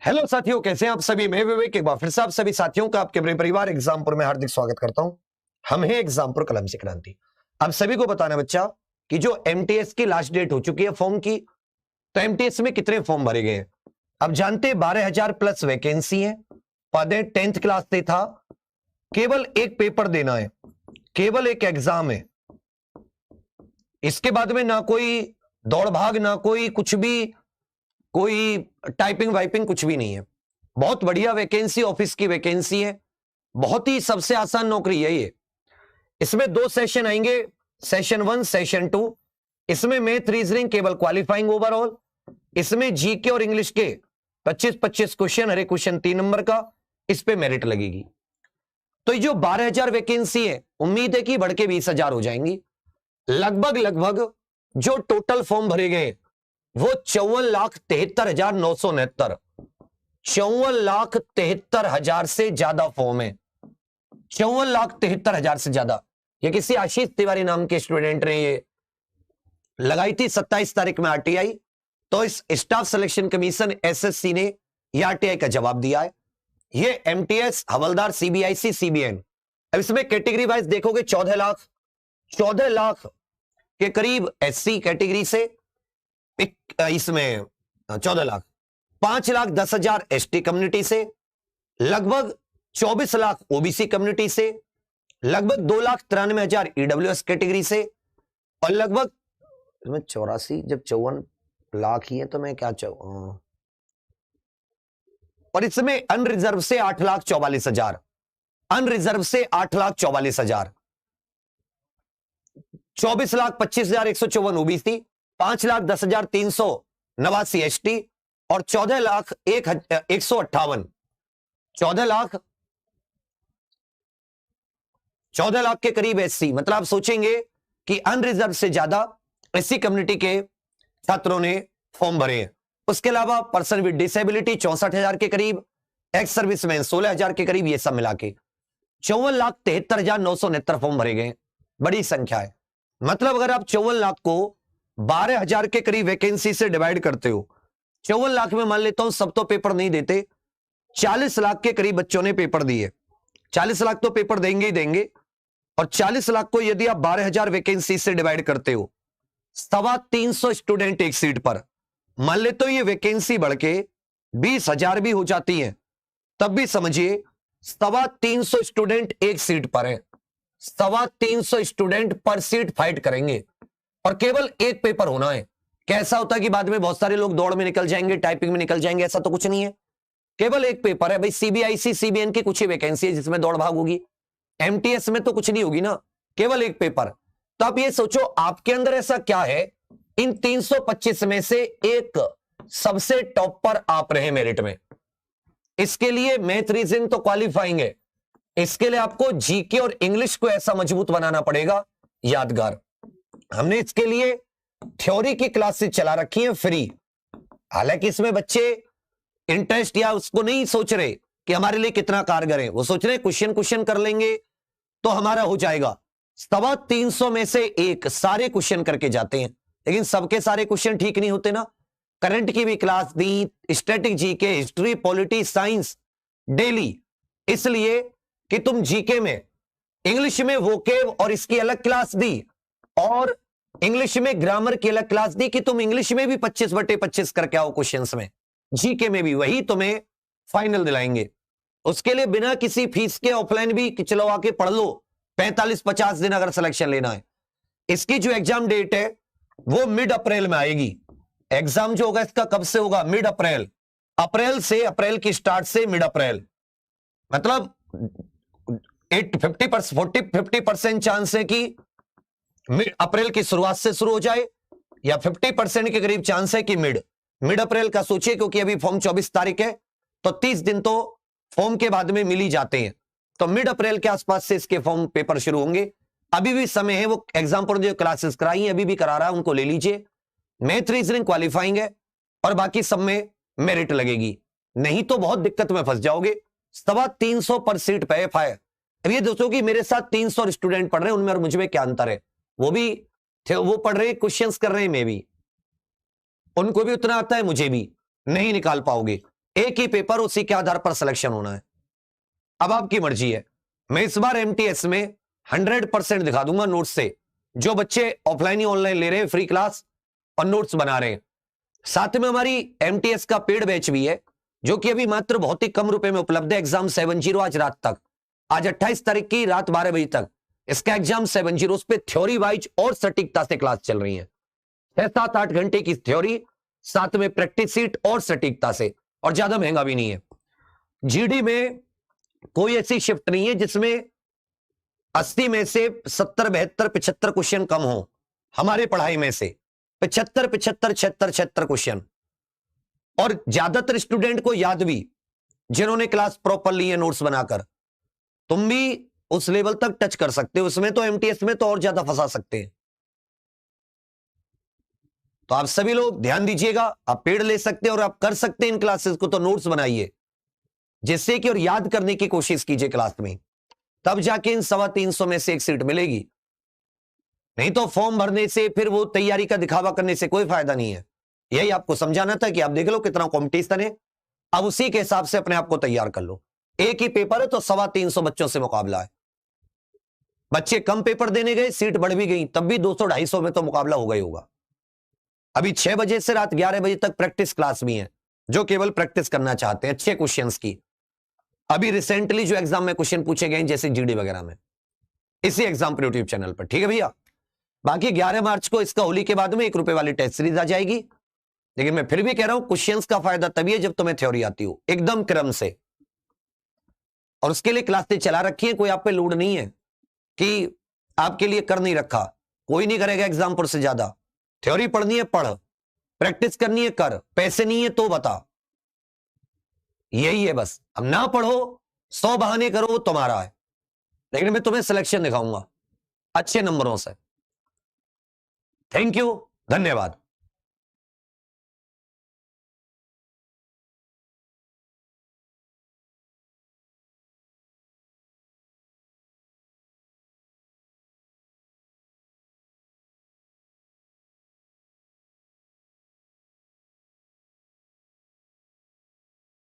Hello साथियों, कैसे हैं आप सभी। मैं विवेक एक बार फिर से आप सभी साथियों का आपके अपने परिवार एग्जामपुर में हार्दिक स्वागत करता हूं। हम हैं एग्जामपुर कलम से क्रांति। आप सभी को बताना बच्चा कि जो एमटीएस की लास्ट डेट हो चुकी है फॉर्म की, तो एमटीएस में कितने फॉर्म भरे गए हैं। अब जानते हैं 12,000 प्लस वैकेंसी है, पद है 10th क्लास से था, केवल एक पेपर देना है, केवल एक एग्जाम है। इसके बाद में ना कोई दौड़ भाग, ना कोई कुछ भी, कोई टाइपिंग वाइपिंग कुछ भी नहीं है। बहुत बढ़िया वैकेंसी, ऑफिस की वैकेंसी है, बहुत ही सबसे आसान नौकरी है ये। इसमें 2 सेशन आएंगे, सेशन 1 सेशन 2। इसमें मैथ रीजनिंग केवल क्वालिफाइंग ओवरऑल, इसमें जीके और इंग्लिश के 25-25 क्वेश्चन, हर एक क्वेश्चन 3 नंबर का, इस पे मेरिट लगेगी। तो ये जो 12,000 वैकेंसी है, उम्मीद है कि बढ़ के 20,000 हो जाएंगी। लगभग जो टोटल फॉर्म भरे गए वो 54,73,969, 54,73,000 से ज्यादा फॉर्म है। 54,73,000 से ज्यादा। ये किसी आशीष तिवारी नाम के स्टूडेंट ने ये लगाई थी 27 तारीख में आरटीआई। तो इस स्टाफ सिलेक्शन कमीशन एसएससी ने यह आरटीआई का जवाब दिया है। ये एमटीएस, हवलदार, सीबीआईसी, सीबीएन। अब इसमें कैटेगरी वाइज देखोगे 14 लाख के करीब एससी कैटेगरी से, इसमें 14 लाख, 5,10,000 एसटी कम्युनिटी से, लगभग 24 लाख ओबीसी कम्युनिटी से, लगभग 2,93,000 ईडब्ल्यूएस कैटेगरी से, और लगभग 84, जब 54 लाख ही है तो मैं क्या और इसमें अनरिजर्व से 8,44,000, अनरिजर्व से 8,44,000, 24,25,154 ओबीसी, 5,10,389 एसटी और 14,01,158, 14 लाख के करीब एससी। मतलब आप सोचेंगे कि अनरिजर्व से ज्यादा एससी कम्युनिटी के छात्रों ने फॉर्म भरे हैं। उसके अलावा पर्सन विद डिसेबिलिटी 64,000 के करीब, एक्स सर्विसमैन 16,000 के करीब, ये सब मिला के 54,73,969 फॉर्म भरे गए। बड़ी संख्या है। मतलब अगर आप 54 लाख को 12,000 के करीब वैकेंसी से डिवाइड करते हो, 54 लाख में मान लेता हूं सब तो पेपर नहीं देते, 40 लाख के करीब बच्चों ने पेपर दिए। 40 लाख तो पेपर देंगे ही देंगे, और 40 लाख को यदि आप 12,000 वैकेंसी से डिवाइड करते हो, 350 स्टूडेंट एक सीट पर, मान लेते हो ये वैकेंसी बढ़ के 20,000 भी हो जाती है, तब भी समझिए 350 स्टूडेंट एक सीट पर है। 350 स्टूडेंट पर सीट फाइट करेंगे, और केवल एक पेपर होना है। कैसा होता है कि बाद में बहुत सारे लोग दौड़ में निकल जाएंगे, टाइपिंग में निकल जाएंगे, ऐसा तो कुछ नहीं है। केवल एक पेपर है भाई। सीबीआईसी, सीबीएन की कुछ ही वैकेंसी है जिसमें दौड़ भाग होगी, एमटीएस में तो कुछ नहीं होगी ना, केवल एक पेपर। तो आप ये सोचो आपके अंदर ऐसा क्या है, इन 325 में से एक सबसे टॉप पर आप रहे मेरिट में। इसके लिए मैथ रीजनिंग तो क्वालिफाइंग है, इसके लिए आपको जीके और इंग्लिश को ऐसा मजबूत बनाना पड़ेगा, यादगार। हमने इसके लिए थ्योरी की क्लासेस चला रखी है फ्री। हालांकि इसमें बच्चे इंटरेस्ट या उसको नहीं सोच रहे कि हमारे लिए कितना कारगर है, वो सोच रहे क्वेश्चन कर लेंगे तो हमारा हो जाएगा। 350 में से एक सारे क्वेश्चन करके जाते हैं, लेकिन सबके सारे क्वेश्चन ठीक नहीं होते ना। करंट की भी क्लास दी, static GK, history, polity, science daily, इसलिए कि तुम जीके में, इंग्लिश में वोकेब और इसकी अलग क्लास दी, और इंग्लिश में ग्रामर की अलग क्लास दी कि तुम इंग्लिश में भी 25/25 करके आओ क्वेश्चंस में, जीके में भी वही तुम्हें फाइनल दिलाएंगे। उसके लिए बिना किसी फीस के ऑफलाइन भी चलो आके पढ़ लो, 45-50 दिन अगर सिलेक्शन लेना है। इसकी जो एग्जाम डेट है वो मिड अप्रैल में आएगी। एग्जाम जो होगा इसका कब से होगा, मिड अप्रैल, अप्रैल की स्टार्ट से मिड अप्रैल। मतलब 50% चांस है कि अप्रैल की शुरुआत से शुरू हो जाए, या 50% के करीब चांस है कि मिड अप्रैल का सोचिए, क्योंकि अभी फॉर्म 24 तारीख है, तो 30 दिन तो फॉर्म के बाद में मिल ही जाते हैं। तो मिड अप्रैल के आसपास से इसके फॉर्म पेपर शुरू होंगे। अभी भी समय है, वो एग्जाम पर जो क्लासेस कराई हैं अभी भी करा रहा है, उनको ले लीजिए। मैथ रीजनिंग क्वालिफाइंग है, और बाकी सब में मेरिट लगेगी, नहीं तो बहुत दिक्कत में फंस जाओगे। 350 पर सीट पे फायर। अब ये दोस्तों कि मेरे साथ 300 स्टूडेंट पढ़ रहे हैं, उनमें और मुझ में क्या अंतर है। वो भी वो पढ़ रहे, क्वेश्चंस कर रहे हैं, मैं भी, उनको भी उतना आता है, मुझे भी, नहीं निकाल पाओगे। एक ही पेपर, उसी के आधार पर सिलेक्शन होना है। अब आपकी मर्जी है। मैं इस बार एमटीएस में 100% दिखा दूंगा नोट्स से, जो बच्चे ऑफलाइन ही ऑनलाइन ले रहे हैं फ्री क्लास और नोट्स बना रहे हैं। साथ में हमारी एमटीएस का पेड बैच भी है, जो कि अभी मात्र बहुत ही कम रुपए में उपलब्ध है। एग्जाम 70 आज रात तक, आज 28 तारीख की रात 12 बजे तक इसका एग्जाम 70, उस पे थ्योरी वाइज और सटीकता से क्लास चल रही है। 6-7-8 घंटे की थ्योरी, साथ में प्रैक्टिस सीट और सटीकता से, और ज्यादा महंगा भी नहीं है। जीडी में कोई ऐसी शिफ्ट नहीं है जिसमें 80 में से 70, 72, 75 क्वेश्चन कम हो। हमारे पढ़ाई में से 75, 75, 76, 76 क्वेश्चन, और ज्यादातर स्टूडेंट को याद भी, जिन्होंने क्लास प्रॉपर ली है नोट्स बनाकर। तुम भी उस लेवल तक टच कर सकते हो, उसमें तो एमटीएस में तो और ज्यादा फंसा सकते हैं। तो आप सभी लोग ध्यान दीजिएगा, आप पेड ले सकते हैं और आप कर सकते हैं इन क्लासेस को। तो नोट्स बनाइए जिससे कि, और याद करने की कोशिश कीजिए क्लास में, तब जाके इन 325 में से एक सीट मिलेगी। नहीं तो फॉर्म भरने से, फिर वो तैयारी का दिखावा करने से कोई फायदा नहीं है। यही आपको समझाना था कि आप देख लो कितना कंपटीशन है, अब उसी के हिसाब से अपने आप को तैयार कर लो। एक ही पेपर है तो 325 बच्चों से मुकाबला है। बच्चे कम पेपर देने गए, सीट बढ़ भी गई, तब भी 200-250 में तो मुकाबला होगा ही होगा। अभी 6 बजे से रात 11 बजे तक प्रैक्टिस क्लास भी है, जो केवल प्रैक्टिस करना चाहते हैं अच्छे क्वेश्चंस की। अभी रिसेंटली जो एग्जाम में क्वेश्चन पूछे गए जैसे जीडी वगैरह में, इसी एग्जाम पर यूट्यूब चैनल पर, ठीक है भैया। बाकी 11 मार्च को इसका होली के बाद में 1 रुपए वाली टेस्ट सीरीज आ जाएगी। लेकिन मैं फिर भी कह रहा हूं, क्वेश्चंस का फायदा तभी है जब तुम्हें थ्योरी आती हो एकदम क्रम से, और उसके लिए क्लासेस चला रखी है। कोई आप पे लोड नहीं है कि आपके लिए कर नहीं रखा, कोई नहीं करेगा एग्जाम पर से ज्यादा। थ्योरी पढ़नी है पढ़, प्रैक्टिस करनी है कर, पैसे नहीं है तो बता, यही है बस। अब ना पढ़ो, 100 बहाने करो, वो तुम्हारा है, लेकिन मैं तुम्हें सिलेक्शन दिखाऊंगा अच्छे नंबरों से। थैंक यू, धन्यवाद।